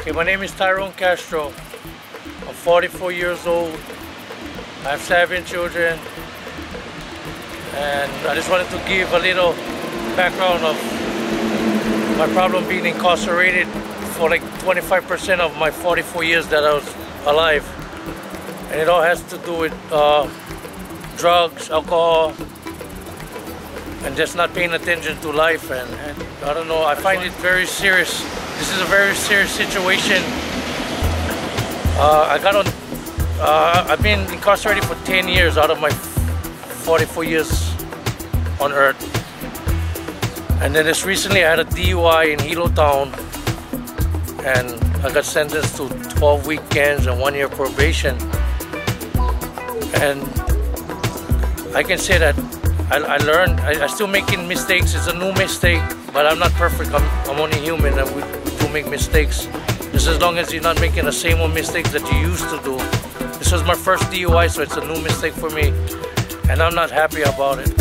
Okay, my name is Tyrone Castro. I'm 44 years old. I have 7 children. And I just wanted to give a little background of my problem being incarcerated for like 25% of my 44 years that I was alive. And it all has to do with drugs, alcohol, and just not paying attention to life. And I don't know, I find it very serious. This is a very serious situation. I've been incarcerated for 10 years out of my 44 years on earth. And then just recently I had a DUI in Hilo Town, and I got sentenced to 12 weekends and 1 year probation. And I can say that I learned, I'm still making mistakes. It's a new mistake, but I'm not perfect. I'm only human, and we do make mistakes. Just as long as you're not making the same old mistakes that you used to do. This was my first DUI, so it's a new mistake for me, and I'm not happy about it.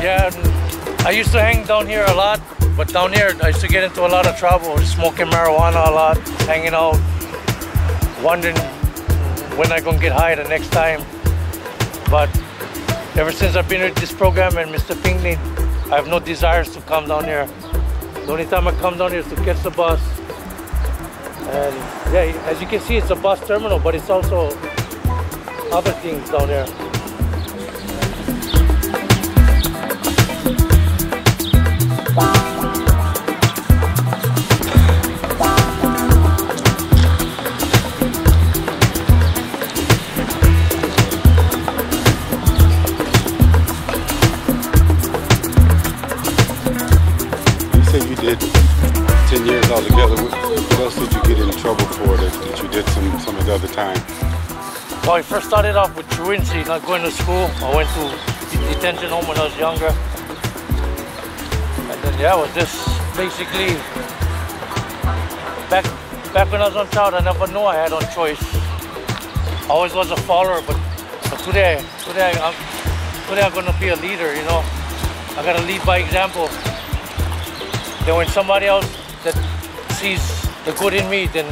Yeah, I used to hang down here a lot, but down here I used to get into a lot of trouble, smoking marijuana a lot, hanging out, wondering when I'm gonna get high the next time. But ever since I've been with this program and Mr. Pinckney, I have no desires to come down here. The only time I come down here is to catch the bus. And yeah, as you can see, it's a bus terminal, but it's also other things down here. You did 10 years altogether. What else did you get in trouble for that you did some of the other time? Well, I first started off with truancy, not going to school. I went to detention home when I was younger. And then yeah, it was just basically, back when I was on child, I never knew I had no choice. I always was a follower, but today I'm gonna be a leader, you know. I gotta lead by example. Then when somebody else that sees the good in me, then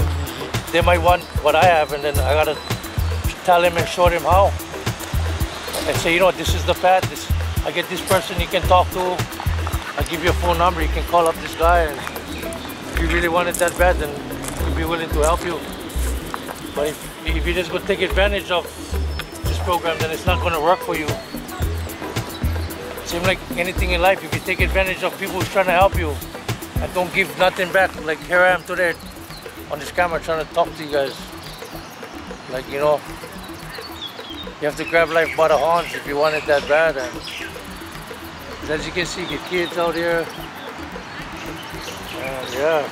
they might want what I have, and then I gotta tell him and show him how. And say, you know, this is the path. I get this person you can talk to. I give you a phone number, you can call up this guy, and if you really want it that bad, then he'll be willing to help you. But if you just go take advantage of this program, then it's not gonna work for you. Seems like anything in life, if you take advantage of people who's trying to help you, and don't give nothing back. Like here I am today on this camera trying to talk to you guys. Like, you know, you have to grab life by the horns if you want it that bad. And as you can see, get kids out here. And yeah,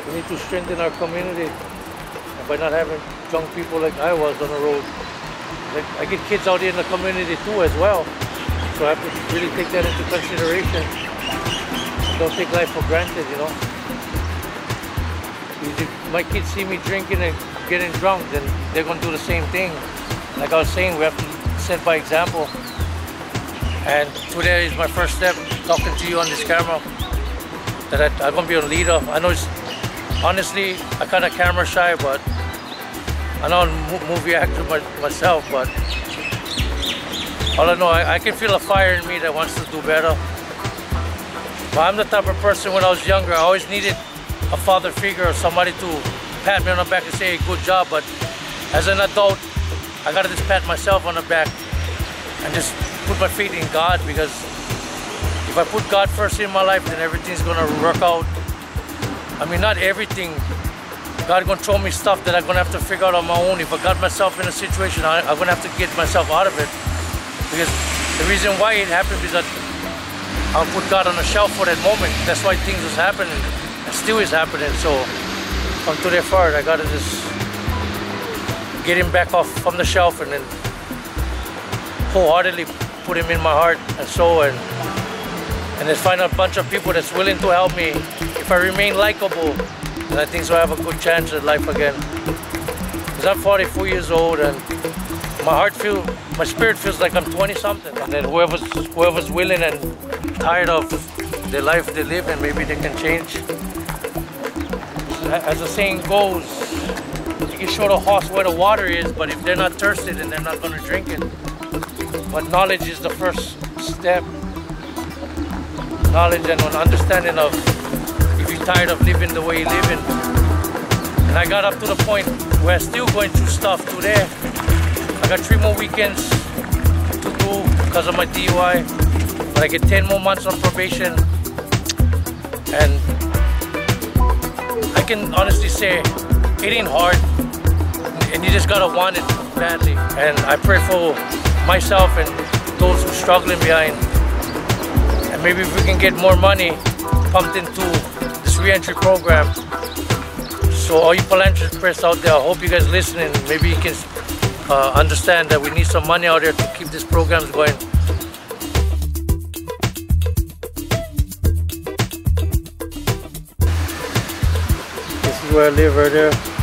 we need to strengthen our community. And by not having young people like I was on the road. Like, I get kids out here in the community too as well. So I have to really take that into consideration. Don't take life for granted, you know. If my kids see me drinking and getting drunk, then they're going to do the same thing. Like I was saying, we have to set by example. And today is my first step talking to you on this camera, that I'm going to be a leader. I know honestly, I'm kind of camera shy, but I know I'm a movie actor myself, but all I know, I can feel a fire in me that wants to do better. But I'm the type of person, when I was younger, I always needed a father figure or somebody to pat me on the back and say, good job. But as an adult, I gotta just pat myself on the back and just put my faith in God, because if I put God first in my life, then everything's gonna work out. I mean, not everything. God gonna show me stuff that I'm gonna have to figure out on my own. If I got myself in a situation, I'm gonna have to get myself out of it. Because the reason why it happened is that I'll put God on the shelf for that moment. That's why things was happening, and still is happening. So from today forward, I gotta just get him back off from the shelf, and then wholeheartedly put him in my heart and soul, and then find a bunch of people that's willing to help me. If I remain likable, then I think so I have a good chance at life again. Because I'm 44 years old, and my heart feels my spirit feels like I'm 20 something. And then whoever's willing and tired of the life they live, and maybe they can change. As the saying goes, you can show the horse where the water is, but if they're not thirsty, then they're not going to drink it. But knowledge is the first step. Knowledge and an understanding of if you're tired of living the way you're living. And I got up to the point where I'm still going through stuff today. I got 3 more weekends to do because of my DUI. But I get 10 more months on probation. And I can honestly say it ain't hard. And you just gotta want it badly. And I pray for myself and those who are struggling behind. And maybe if we can get more money pumped into this re-entry program. So all you philanthropists out there, I hope you guys listening. Maybe you can understand that we need some money out there to keep these programs going. This is where I live right there.